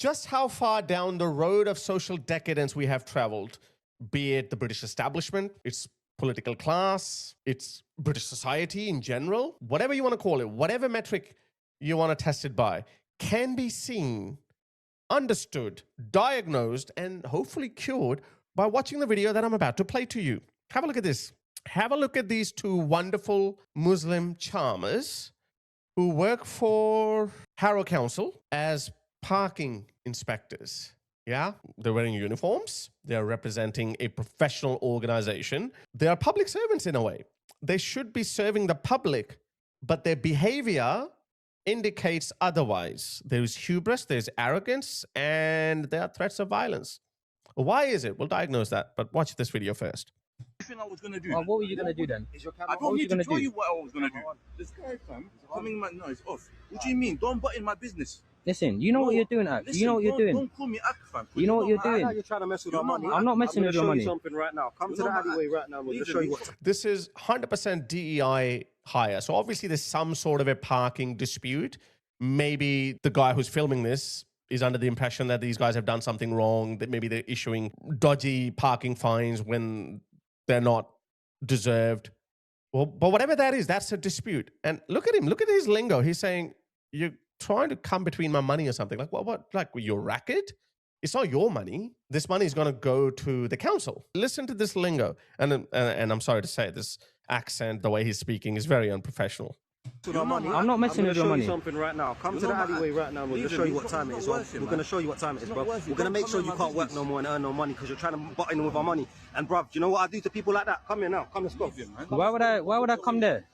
just how far down the road of social decadence we have traveled, be it the British establishment, its political class, its British society in general, whatever you want to call it, whatever metric you want to test it by, can be seen, understood, diagnosed, and hopefully cured by watching the video that I'm about to play to you. Have a look at this. Have a look at these two wonderful Muslim charmers who work for Harrow Council as parking inspectors. Yeah, they're wearing uniforms. They're representing a professional organization. They are public servants in a way. They should be serving the public, but their behavior indicates otherwise. There's hubris, there's arrogance, and there are threats of violence. Why is it? We'll diagnose that, but watch this video first. I was gonna do. What were you gonna do then? I don't need to tell you what I was gonna do. This guy, fam, coming my noise off. What do you mean? Don't butt in my business. Listen, you know what you're doing, Ak. You know what you're doing. Don't call me Ak, fam. You know what you're doing. You're trying to mess with our money. I'm not messing with your money. I'm going to show you something right now. Come to the alleyway right now. We'll just show you what. This is 100% DEI hire. So obviously there's some sort of a parking dispute. Maybe the guy who's filming this is under the impression that these guys have done something wrong, that maybe they're issuing dodgy parking fines when they're not deserved. Well, but whatever that is, that's a dispute. And look at him. Look at his lingo. He's saying, you're trying to come between my money or something. Like, what like your racket? It's not your money. This money is going to go to the council. Listen to this lingo. And I'm sorry to say, this accent, the way he's speaking is very unprofessional. I'm not messing with your money. I'm going to show you something right now. Come to the alleyway right now. We'll just show you what time it is. We're going to show you what time it is, bro. We're going to make sure you can't work no more and earn no money because you're trying to butt in with our money. And, bro, do you know what I do to people like that? Come here now. Come, let's go. Why would I come there?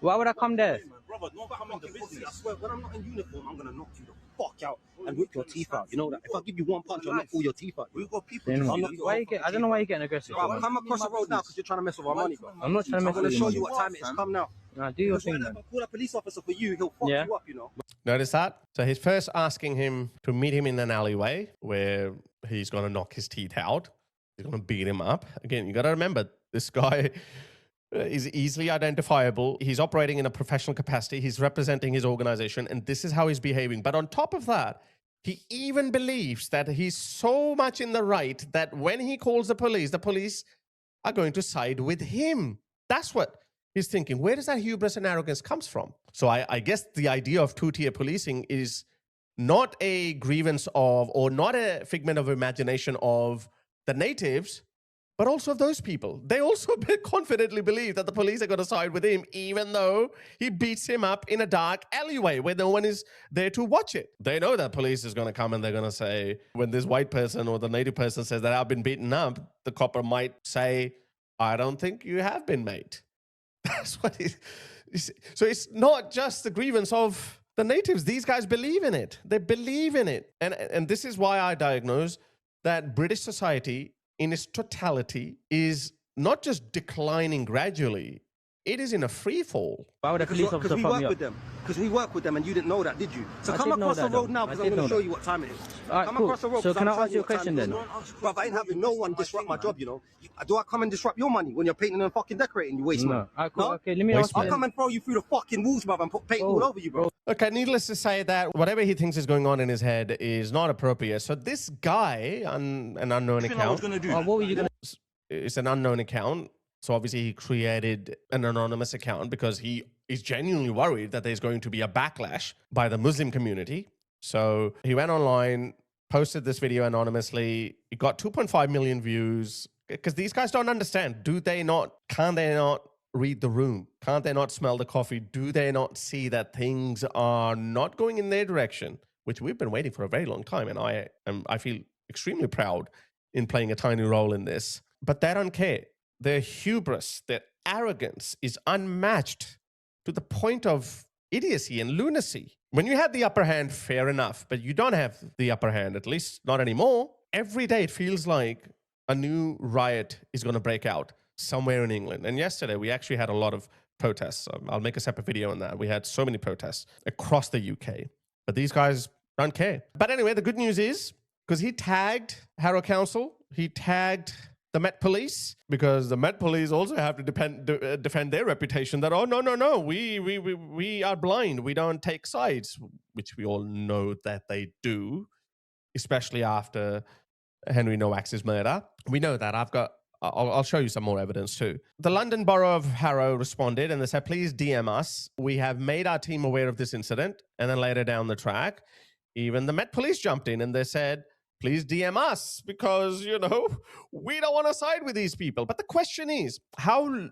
Why would I come there? Brother, don't come in the business. I swear, when I'm not in uniform, I'm going to knock you the fuck out and whip your teeth out. You know that? If I give you one punch, I'll knock all your teeth out. We've got people. I don't know why you're getting aggressive. Bro, come across the road now because you're trying to mess with our money, bro. I'm not trying to mess I'm going with to your show you money. what time it is. Come now. Nah, do your thing, If man. I call a police officer for you, he'll fuck you up, you know. Notice that? So he's first asking him to meet him in an alleyway where he's going to knock his teeth out. He's going to beat him up. Again, you got to remember, this guy is easily identifiable. He's operating in a professional capacity. He's representing his organization, and this is how he's behaving. But on top of that, he even believes that he's so much in the right that when he calls the police are going to side with him. That's what he's thinking. Where does that hubris and arrogance comes from? So I guess the idea of two-tier policing is not a grievance of, or not a figment of imagination of the natives, but also of those people. They also confidently believe that the police are going to side with him, even though he beats him up in a dark alleyway where no one is there to watch it. They know that police is going to come and they're going to say, when this white person or the native person says that I've been beaten up, the copper might say, I don't think you have been, mate. That's what it is. So it's not just the grievance of the natives. These guys believe in it. They believe in it. And this is why I diagnose that British society in its totality is not just declining gradually, it is in a free fall. Why would a police officer fuck me up? Because we work with them and you didn't know that, did you? So come across the road now because I'm going to show you what time it is. All right, come cool. across the road. So can I ask you a question then? Bro, I ain't having no one disrupt my job, you know. Do I come and disrupt your money when you're painting and fucking decorating? You waste money. All right, cool. Okay, let me ask you. I'll come and throw you through the fucking walls, brother, and put paint all over you, bro. Okay, needless to say that whatever he thinks is going on in his head is not appropriate. So this guy on an unknown account, What were you gonna? it's an unknown account. So obviously he created an anonymous account because he is genuinely worried that there's going to be a backlash by the Muslim community. So he went online, posted this video anonymously. It got 2.5 million views because these guys don't understand. Can't they not read the room? Can't they not smell the coffee? Do they not see that things are not going in their direction, which we've been waiting for a very long time. And I feel extremely proud in playing a tiny role in this, but they don't care. Their hubris, their arrogance is unmatched to the point of idiocy and lunacy. When you had the upper hand, fair enough, but you don't have the upper hand, at least not anymore. Every day it feels like a new riot is going to break out somewhere in England. And yesterday we actually had a lot of protests. I'll make a separate video on that. We had so many protests across the UK, but these guys don't care. But anyway, the good news is, because he tagged Harrow Council, he tagged the Met Police, because the Met Police also have to defend their reputation that, oh, no, we are blind. We don't take sides, which we all know that they do. especially after Henry Nowak's murder. We know that. I'll show you some more evidence too. The London Borough of Harrow responded and they said, please DM us. We have made our team aware of this incident. And then later down the track, even the Met Police jumped in and they said, please DM us because, you know, we don't want to side with these people. But the question is, how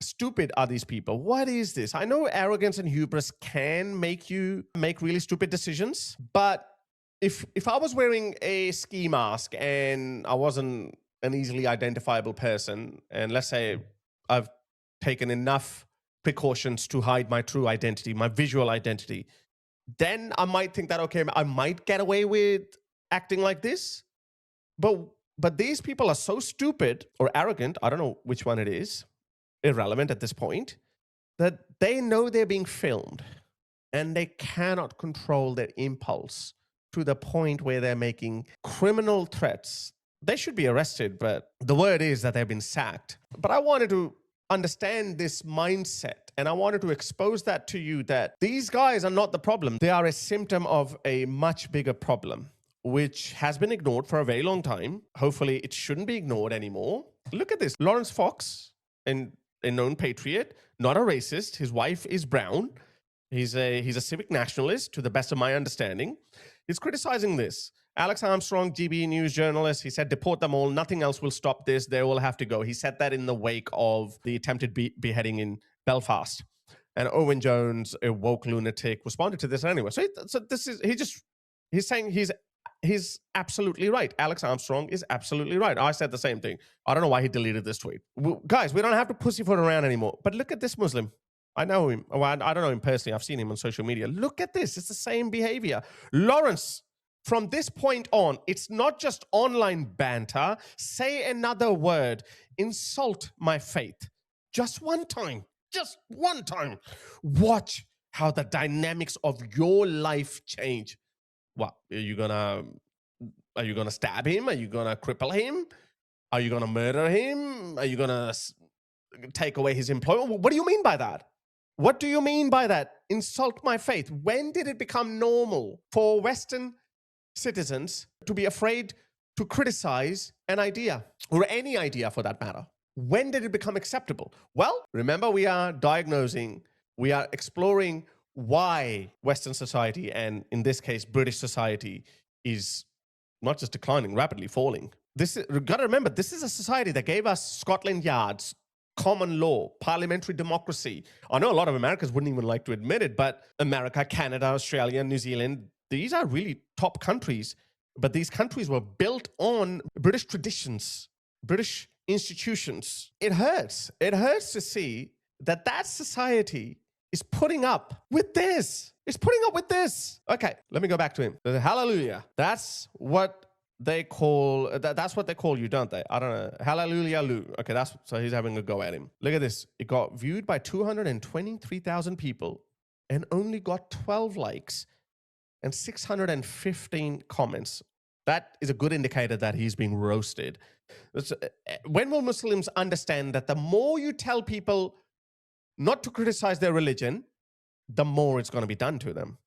stupid are these people? What is this? I know arrogance and hubris can make you make really stupid decisions, but if I was wearing a ski mask and I wasn't an easily identifiable person, and let's say I've taken enough precautions to hide my true identity, my visual identity, then I might think that, okay, I might get away with acting like this. But these people are so stupid or arrogant, I don't know which one it is, irrelevant at this point, that they know they're being filmed and they cannot control their impulse to the point where they're making criminal threats. They should be arrested, but the word is that they've been sacked. But I wanted to understand this mindset and I wanted to expose that to you, that these guys are not the problem. They are a symptom of a much bigger problem, which has been ignored for a very long time. Hopefully it shouldn't be ignored anymore. Look at this. Lawrence Fox, a known patriot, not a racist. His wife is brown. He's a civic nationalist, to the best of my understanding. He's criticizing this. Alex Armstrong, GB News journalist, he said, deport them all. Nothing else will stop this. They will have to go. He said that in the wake of the attempted beheading in Belfast. And Owen Jones, a woke lunatic, responded to this anyway. So this is, he's saying he's absolutely right. Alex Armstrong is absolutely right. I said the same thing. I don't know why he deleted this tweet. Guys, we don't have to pussyfoot around anymore. But look at this Muslim. I know him. Well, I don't know him personally. I've seen him on social media. Look at this. It's the same behavior. Lawrence, from this point on, it's not just online banter. Say another word. Insult my faith. Just one time. Just one time. Watch how the dynamics of your life change. What? Are you gonna stab him? Are you gonna cripple him? Are you gonna murder him? Are you gonna take away his employment? What do you mean by that? What do you mean by that? Insult my faith. When did it become normal for Western citizens to be afraid to criticize an idea, or any idea for that matter? When did it become acceptable? Well, remember, we are diagnosing, we are exploring why Western society, and in this case, British society, is not just declining, rapidly falling. You've got to remember, this is a society that gave us Scotland Yards, common law, parliamentary democracy. I know a lot of Americans wouldn't even like to admit it, but America, Canada, Australia, New Zealand, these are really top countries. But these countries were built on British traditions, British institutions. It hurts. It hurts to see that society is putting up with this. It's putting up with this. Okay, let me go back to him. Hallelujah. That's what they call, that's what they call you, don't they? I don't know. Hallelujah, Lou. Okay, so he's having a go at him. Look at this. It got viewed by 223,000 people and only got 12 likes and 615 comments. That is a good indicator that he's being roasted. When will Muslims understand that the more you tell people not to criticize their religion, the more it's going to be done to them?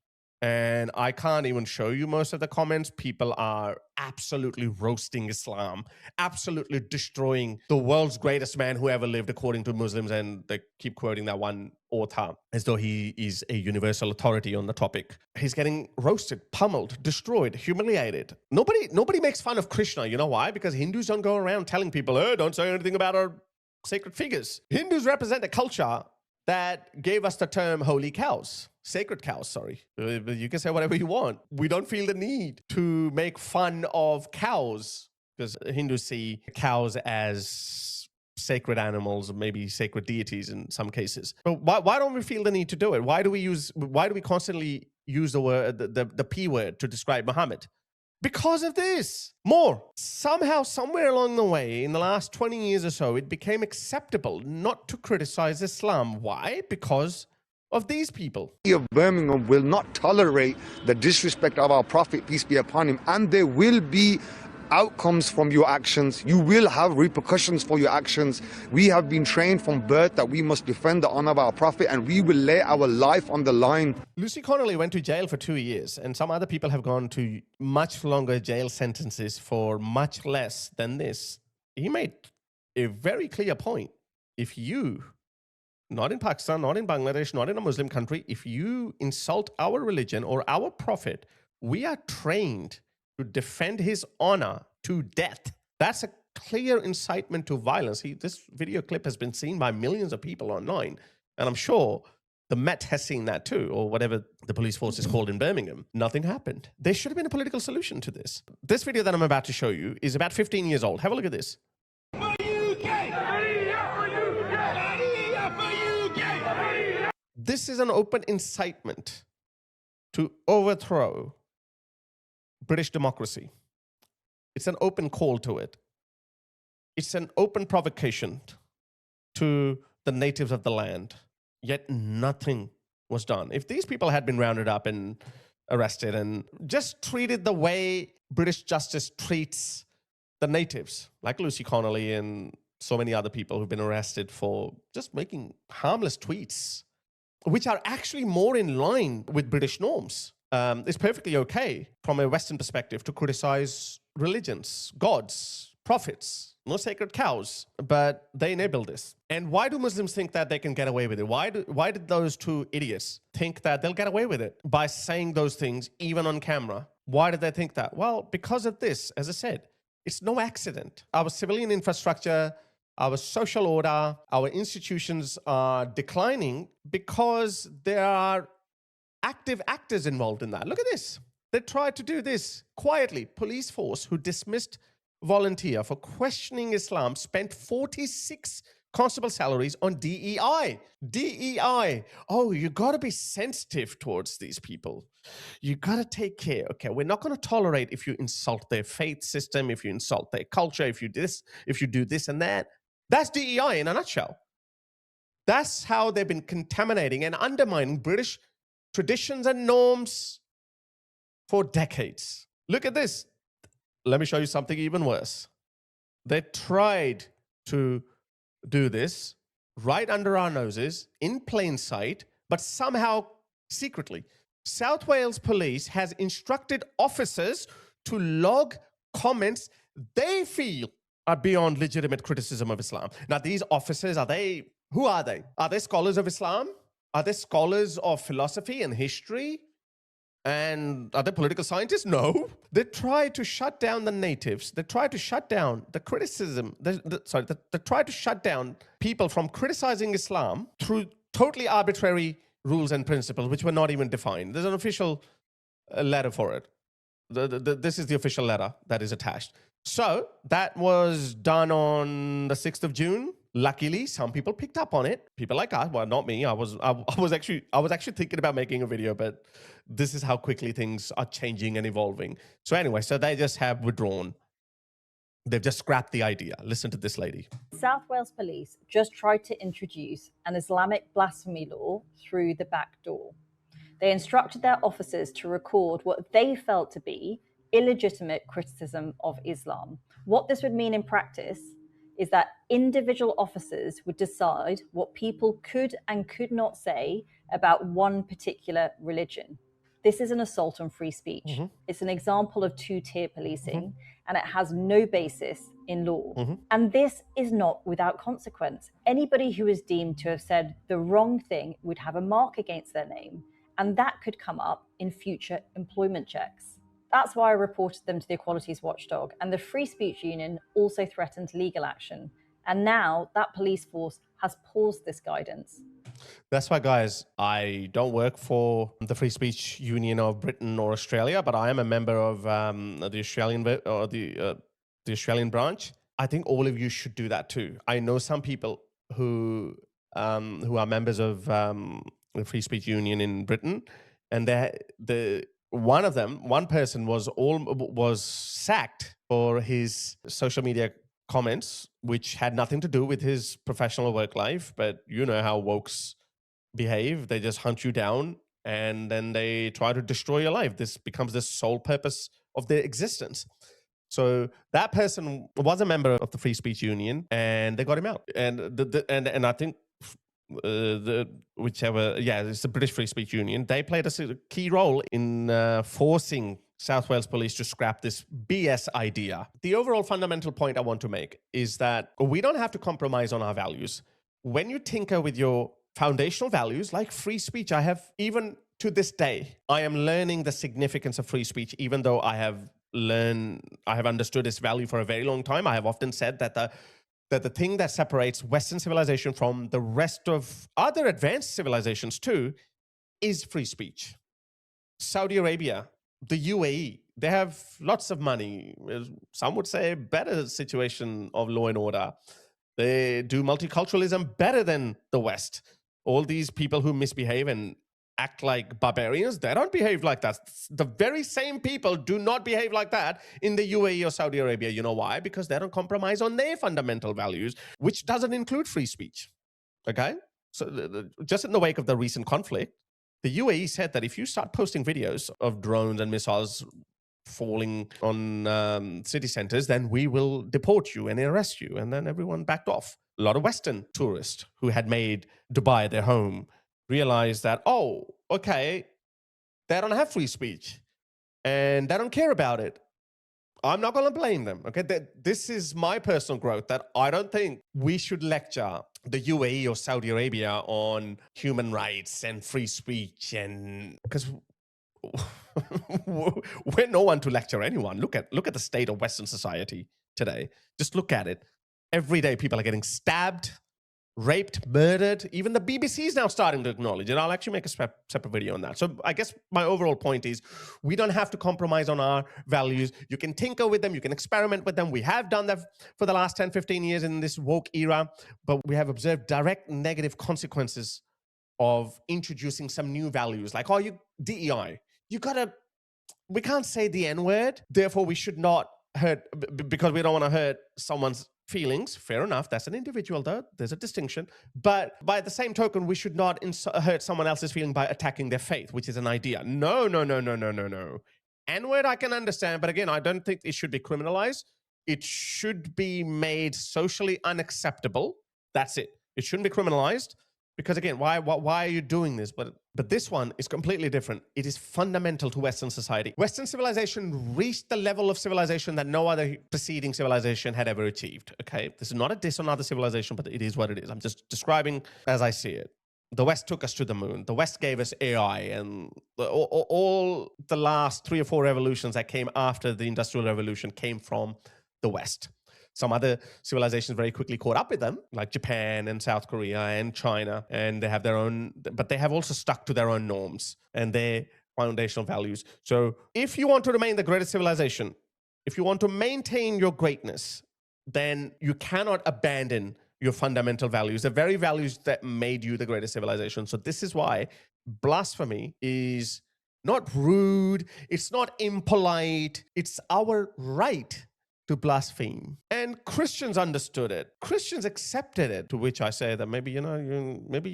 And I can't even show you most of the comments. People are absolutely roasting Islam, absolutely destroying the world's greatest man who ever lived, according to Muslims. And they keep quoting that one author as though he is a universal authority on the topic. He's getting roasted, pummeled, destroyed, humiliated. Nobody makes fun of Krishna. You know why? Because Hindus don't go around telling people, oh, don't say anything about our sacred figures. Hindus represent a culture that gave us the term holy cows. Sacred cows, sorry. You can say whatever you want. We don't feel the need to make fun of cows because Hindus see cows as sacred animals, maybe sacred deities in some cases. But why don't we feel the need to do it? Why do we constantly use the word, the P word to describe Muhammad? Because of this. More. Somehow, somewhere along the way, in the last 20 years or so, it became acceptable not to criticize Islam. Why? Because of these people. Of Birmingham will not tolerate the disrespect of our Prophet, peace be upon him, and there will be outcomes from your actions. You will have repercussions for your actions. We have been trained from birth that we must defend the honor of our prophet, and we will lay our life on the line. Lucy Connolly went to jail for 2 years, and some other people have gone to much longer jail sentences for much less than this. He made a very clear point. If you, not in Pakistan, not in Bangladesh, not in a Muslim country, if you insult our religion or our prophet, we are trained to defend his honor to death. That's a clear incitement to violence. This video clip has been seen by millions of people online, and I'm sure the Met has seen that too, or whatever the police force is called in Birmingham. Nothing happened. There should have been a political solution to this. This video that I'm about to show you is about 15 years old. Have a look at this. This is an open incitement to overthrow British democracy. It's an open call to it. It's an open provocation to the natives of the land. Yet nothing was done. If these people had been rounded up and arrested and just treated the way British justice treats the natives, like Lucy Connolly and so many other people who've been arrested for just making harmless tweets, which are actually more in line with British norms. It's perfectly okay from a Western perspective to criticize religions, gods, prophets, no sacred cows, but they enable this. And why do Muslims think that they can get away with it? Why did those two idiots think that they'll get away with it by saying those things even on camera? Why did they think that? Well, because of this, as I said, it's no accident. Our civilian infrastructure, our social order, our institutions are declining because there are active actors involved in that. Look at this. They tried to do this quietly. Police force who dismissed volunteer for questioning Islam spent 46 constable salaries on DEI. DEI. Oh, you got to be sensitive towards these people. You got to take care. Okay, we're not going to tolerate if you insult their faith system, if you insult their culture, if you do this and that. That's DEI in a nutshell. That's how they've been contaminating and undermining British traditions and norms for decades. Look at this. Let me show you something even worse. They tried to do this right under our noses, in plain sight, but somehow secretly. South Wales Police has instructed officers to log comments they feel are beyond legitimate criticism of Islam. Now, these officers, who are they? Are they scholars of Islam? Are they scholars of philosophy and history? And are they political scientists? No. They try to shut down the natives. They try to shut down the criticism. They try to shut down people from criticizing Islam through totally arbitrary rules and principles, which were not even defined. There's an official letter for it. This is the official letter that is attached. So that was done on the 6th of June. Luckily, some people picked up on it. People like us, well, not me. I was actually thinking about making a video, but this is how quickly things are changing and evolving. So anyway, so they just have withdrawn. They've just scrapped the idea. Listen to this lady. South Wales Police just tried to introduce an Islamic blasphemy law through the back door. They instructed their officers to record what they felt to be illegitimate criticism of Islam. What this would mean in practice is that individual officers would decide what people could and could not say about one particular religion. This is an assault on free speech. Mm-hmm. It's an example of two-tier policing, and it has no basis in law. And this is not without consequence. Anybody who is deemed to have said the wrong thing would have a mark against their name, and that could come up in future employment checks. That's why I reported them to the Equalities Watchdog, and the Free Speech Union also threatened legal action. And now that police force has paused this guidance. That's why, guys, I don't work for the Free Speech Union of Britain or Australia, but I am a member of the Australian branch. I think all of you should do that too. I know some people who are members of the Free Speech Union in Britain, and one person was sacked for his social media comments, which had nothing to do with his professional work life. But you know how wokes behave. They just hunt you down and then they try to destroy your life. This becomes the sole purpose of their existence. So that person was a member of the Free Speech Union, and they got him out. And and I think it's the British Free Speech Union. They played a key role in forcing South Wales Police to scrap this BS idea. The overall fundamental point I want to make is that we don't have to compromise on our values. When you tinker with your foundational values like free speech, even to this day, I am learning the significance of free speech, even though I have understood its value for a very long time. I have often said that the thing that separates Western civilization from the rest of other advanced civilizations too is free speech. Saudi Arabia, the UAE, they have lots of money. Some would say better situation of law and order. They do multiculturalism better than the West. All these people who misbehave and act like barbarians, they don't behave like that. The very same people do not behave like that in the UAE or Saudi Arabia. You know why? Because they don't compromise on their fundamental values, which doesn't include free speech. Okay? So just in the wake of the recent conflict, the UAE said that if you start posting videos of drones and missiles falling on city centers, then we will deport you and arrest you. And then everyone backed off. A lot of Western tourists who had made Dubai their home realized that, oh, okay, they don't have free speech and they don't care about it. I'm not going to blame them. Okay, this is my personal growth, that I don't think we should lecture the UAE or Saudi Arabia on human rights and free speech, and because we're no one to lecture anyone. Look at the state of Western society today. Just look at it. Every day people are getting stabbed, raped, murdered. Even the BBC is now starting to acknowledge it. I'll actually make a separate video on that. So I guess my overall point is we don't have to compromise on our values. You can tinker with them. You can experiment with them. We have done that for the last 10, 15 years in this woke era, but we have observed direct negative consequences of introducing some new values. Like, DEI. We can't say the N-word. Therefore, we should not hurt, because we don't want to hurt someone's feelings. Fair enough. That's an individual, though. There's a distinction. But by the same token, we should not hurt someone else's feeling by attacking their faith, which is an idea. No. N-word I can understand, but again, I don't think it should be criminalized. It should be made socially unacceptable. That's it. It shouldn't be criminalized. Because again, why are you doing this? But this one is completely different. It is fundamental to Western society. Western civilization reached the level of civilization that no other preceding civilization had ever achieved. Okay, this is not a diss on other civilization, but it is what it is. I'm just describing as I see it. The West took us to the moon. The West gave us AI, and all the last 3 or 4 revolutions that came after the Industrial Revolution came from the West. Some other civilizations very quickly caught up with them, like Japan and South Korea and China, and they have their own, but they have also stuck to their own norms and their foundational values. So if you want to remain the greatest civilization, if you want to maintain your greatness, then you cannot abandon your fundamental values, the very values that made you the greatest civilization. So this is why blasphemy is not rude, it's not impolite, it's our right to blaspheme. And Christians understood it. Christians accepted it, to which I say that maybe you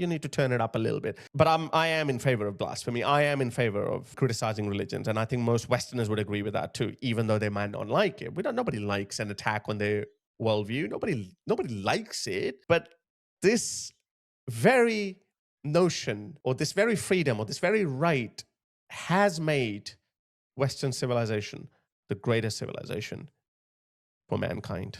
need to turn it up a little bit. But I am in favor of blasphemy. I am in favor of criticizing religions. And I think most Westerners would agree with that too, even though they might not like it. Nobody likes an attack on their worldview. Nobody likes it. But this very notion, or this very freedom, or this very right has made Western civilization the greatest civilization for mankind.